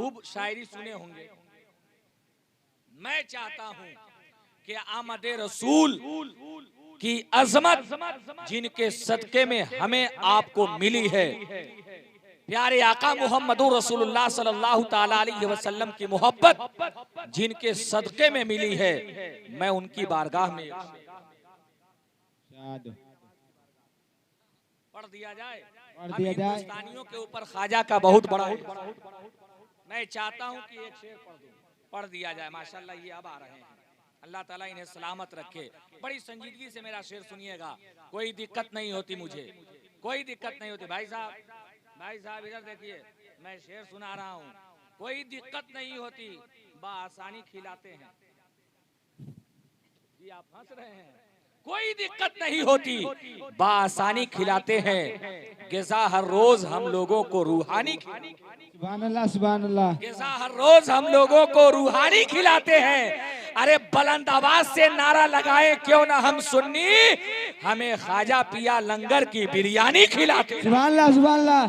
खूब शायरी सुने होंगे। मैं चाहता हूं कि आमद रसूल की अजमत जिनके सदके में हमें आपको मिली है, प्यारे आका मुहम्मदुर रसूलुल्लाह सल्लल्लाहु ताला अलैहि वसल्लम की मोहब्बत जिनके सदके में मिली है, मैं उनकी बारगाह में पढ़ दिया जाए। हम हिंदुस्तानियों के ऊपर ख्वाजा का बहुत बड़ा है। मैं चाहता हूं कि एक शेर पढ़ दिया जाए। माशाल्लाह ये अब आ रहे हैं, अल्लाह ताला इन्हें सलामत रखे। बड़ी संजीदगी से मेरा शेर सुनिएगा, कोई दिक्कत नहीं होती मुझे, कोई दिक्कत नहीं होती। भाई साहब इधर देखिए, मैं शेर सुना रहा हूँ, कोई दिक्कत नहीं होती, बआसानी खिलाते हैं। जी आप हंस रहे हैं, कोई दिक्कत नहीं होती, बआसानी खिलाते हैं। ग़िज़ा हर रोज हम लोगों को रूहानी, सुभान अल्लाह सुभान अल्लाह। ग़िज़ा हर रोज हम लोगों को रूहानी खिलाते हैं। अरे बुलंद आवाज से नारा लगाए क्यों ना हम सुन्नी, हमें ख्वाजा पिया लंगर की बिरयानी खिलाते हैं। सुभान अल्लाह सुभान अल्लाह।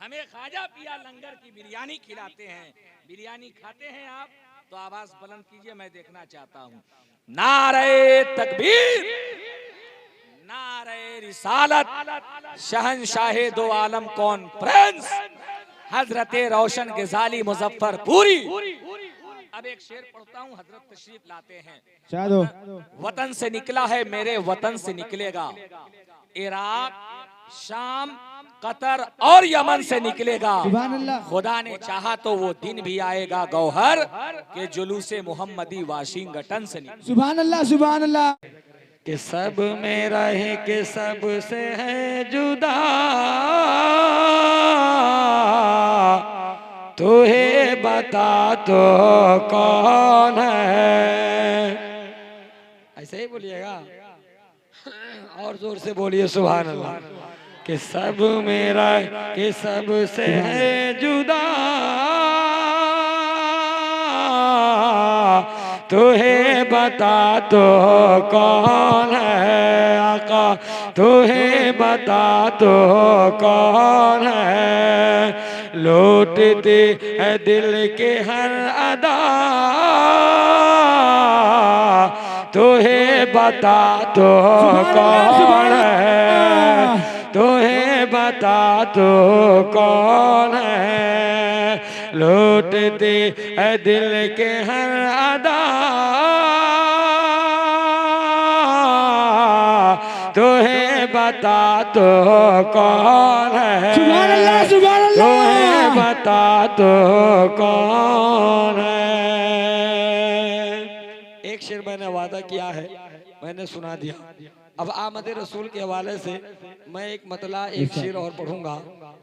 हमें ख्वाजा पिया लंगर की बिरयानी खिलाते हैं। बिरयानी खाते हैं आप तो आवाज बुलंद कीजिए, मैं देखना चाहता हूँ। नारे तकबीर, नारे रिसालत, शहंशाहे दो आलम कॉन्फ्रेंस, हजरते रोशन गजाली मुजफ्फरपुरी। अब एक शेर पढ़ता हूँ, हजरत तशरीफ लाते हैं। वतन से निकला है मेरे वतन से निकलेगा, इराक, शाम, कतर और यमन से निकलेगा। खुदा ने चाहा तो वो दिन भी आएगा गौहर के जुलूसे मोहम्मदी वाशिंगटन से निकलेगा। सुभान अल्लाह सुभान अल्लाह। कि सब में रहे कि सब से है जुदा, तुहे बता तो कौन है। ऐसे ही बोलिएगा, और जोर से बोलिए सुभान अल्लाह। कि सब मेरा कि सब से है जुदा, तुहे बता तो कौन है आका, तुहे बता तो कौन है। लौटती है दिल के हर अदा, तुहे बता तो कौन है, तुहे बता तो कौन है। लौटती है दिल के हर अदा, तुहे बता तो कौन है। सुभान अल्लाह सुभान अल्लाह। तुहे बता तो कौन है। एक शेर मैंने वादा किया है, मैंने सुना दिया। अब आमद रसूल के हवाले से मैं एक मतला एक शेर और पढ़ूंगा,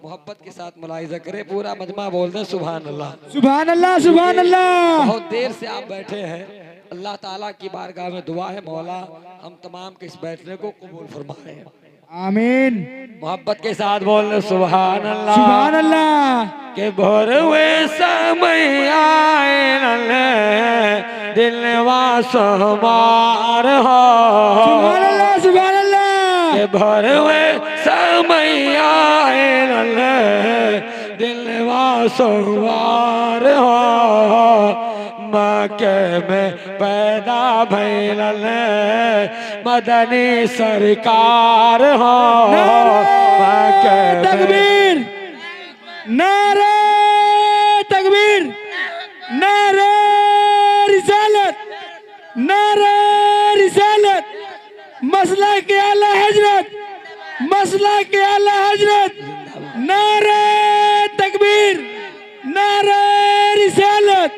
मोहब्बत के साथ मुलाहिजा करे, पूरा मजमा बोल दे सुभान अल्लाह सुभान अल्लाह सुभान अल्लाह। बहुत देर से आप बैठे हैं, अल्लाह ताला की बारगाह में दुआ है मौला हम तमाम के इस बैठने को कबूल फरमाए। आमीन। मोहब्बत के साथ बोल सुभान अल्लाह सुभान अल्लाह। के भोर हुए समय आए दिलवा सोमार हो। सुभान अल्लाह सुभान अल्लाह। के भोर हुए समय आए दिलवा सोमार हो। मक्के में पैदा भइल मदनी सरकार हो। मक्के में तकबीर, नारे तकबीर, नारे रिसालत, नारे रिसालत, मसला के आला हजरत, मसला के आला हजरत, नारे तकबीर, नारे रिसालत।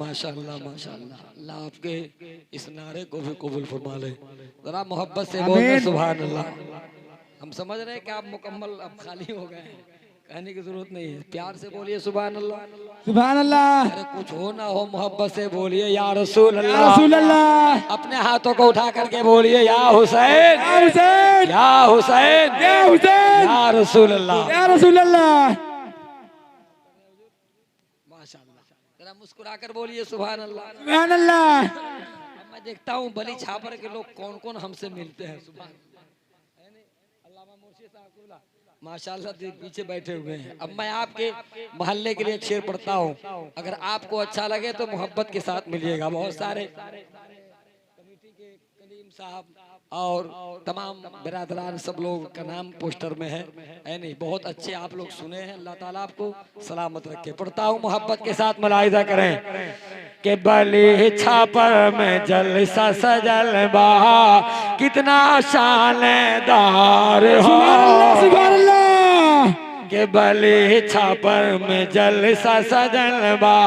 माशाअल्लाह माशाअल्लाह, अल्लाह आपके इस नारे को भी कबूल फरमा ले। जरा मोहब्बत से बोलते सुभान अल्लाह। हम समझ रहे हैं कि आप मुकम्मल अब खाली हो गए हैं, कहने की जरूरत नहीं है, प्यार से बोलिए सुभान अल्लाह सुभान अल्लाह। अरे कुछ हो ना हो मोहब्बत से बोलिए या रसूल या अल्लाह। रसूल अल्लाह। अपने हाथों को उठा करके बोलिए या हुसैन, या हुसैन, या हुसैन, या हुसैन, या रसूल अल्लाह, या रसूल अल्लाह। माशाअल्लाह, जरा मुस्कुरा कर बोलिए सुभान अल्लाह। सुभान अल्लाह। अब मैं देखता हूँ बली छापर के लोग कौन कौन हमसे मिलते हैं। सुभान माशाल्लाह पीछे बैठे हुए हैं। अब मैं आपके मोहल्ले के लिए एक शेर पढ़ता हूँ, अगर आपको अच्छा लगे तो मोहब्बत के साथ मिलिएगा। बहुत सारे कमेटी के कलीम साहब और तमाम बिरादरान सब लोग का नाम पोस्टर में है नहीं, बहुत अच्छे आप लोग सुने हैं। अल्लाह ताला आपको सलामत रखे। पढ़ता हूँ, मोहब्बत के साथ मुलाहिजा करें कि बली छापर में जलसा सजल बा, कितना शानदार हो। सुभान अल्लाह के बली छापर में जलसा सजल बा,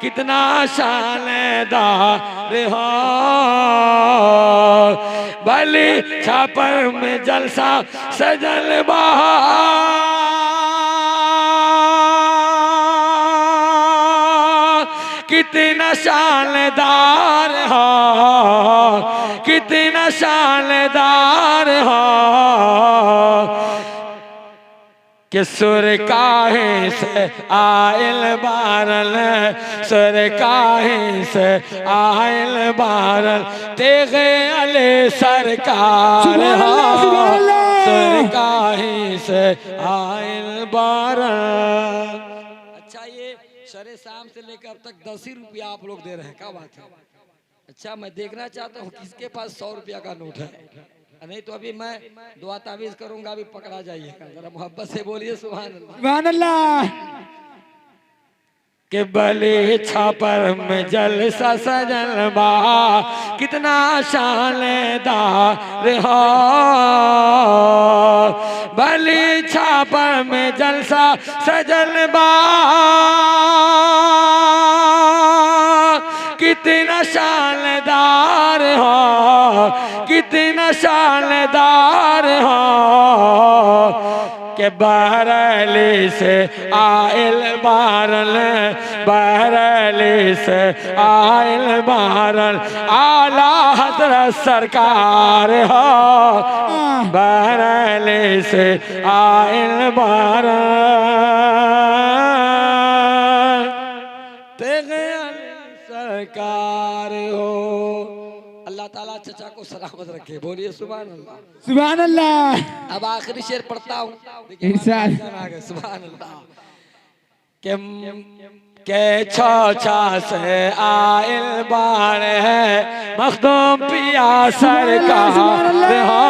कितना शानदार हो। बली छापर में जलसा सजल बा, कितना शानदार हो, कितना शानदार हो। कि सुर काहे से आयल बारल, सुर काहे से आयल बारल, तेगे अले सरकार हो। सुर काहे से आयल बारल। अच्छा, ये शरे शाम से लेकर अब तक 10 ही रुपया आप लोग दे रहे हैं, क्या बात है। अच्छा, मैं देखना चाहता हूँ किसके पास 100 रुपया का नोट है। नहीं तो अभी मैं दुआ तावीज करूंगा, अभी पकड़ा जाइएगा। जरा मोहब्बत से बोलिए सुभान अल्लाह। सुभान अल्लाह के बली छापर में जलसा सजल बा, कितना शानदार हो। बली छापर में जलसा सजल बा, कितना शानदार हो, कितना शानदार हो। के बहरली से आयल बारल, बहरली से आयल बारल, आला हजरत सरकार हो। बहरली से आयल बारल, सरकार हो। अल्लाह ताला चचा को सलामत रखे। बोलिए सुभान अल्लाह। सुभान अल्लाह। अब आखिरी शेर पढ़ता हूँ। इरशाद। सुभान अल्लाह। के छा से आयल बार है, मखदूम पिया सरकार हो।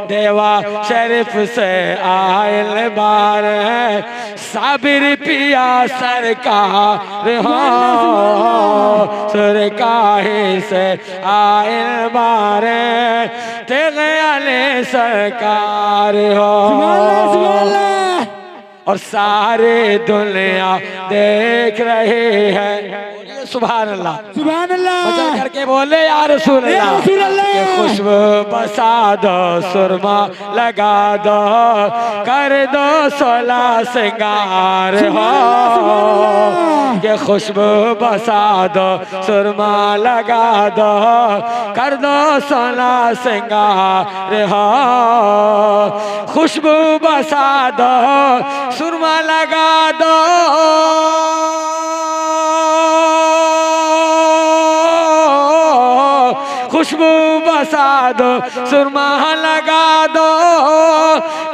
देवा शरीफ से आयल बार है, साबिर पिया सरकार हो। सुर काहे से आयल बार, तेगे अले सरकार हो। और सारे दुनिया देख रहे हैं। सुभान अल्लाह, सुभान अल्लाह। बचल करके बोले या रसूल अल्लाह। के खुशबू बसा दो, सुरमा लगा दो, कर दो 16 सिंगार हो। के खुशबू बसा दो, सुरमा लगा दो, कर दो 16 सिंगार हो। खुशबू बसा दो, सुरमा लगा दो, खुशबू बसा दो, सुरमा लगा दो,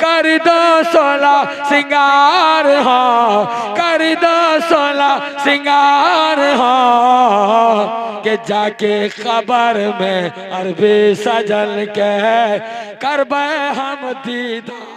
कर दो 16 सिंगार हो, कर दो 16 सिंगार हो। के जाके खबर में अरबी सजल के करबे हम दीदार।